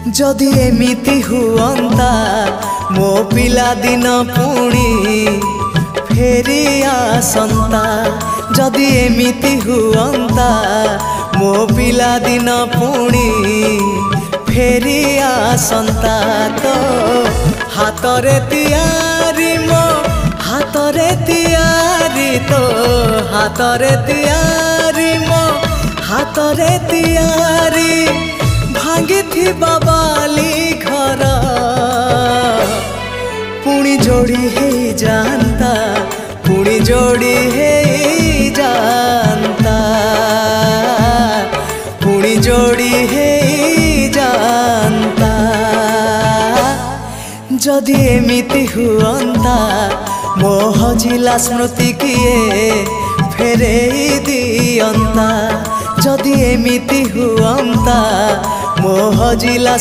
जदि एमिति हुअंता मो पिला दिन पुणी फेरी आसंता। जदि एमिति हुअंता मो पिला दिन पुणी फेरी आसंता। तो हातरे तियारी मो हातरे तियारी तो हातरे तियारी मो हातरे तियारी भांगी थी बाबाली घर पुणी जोड़ी है जानता पुणी जोड़ी है जानता पुणी जोड़ी है जानता। जदि एमिति हुअंता मो हजिला स्मृति किए फेरे दियंता। जदि एमिति हुअंता मो हजिला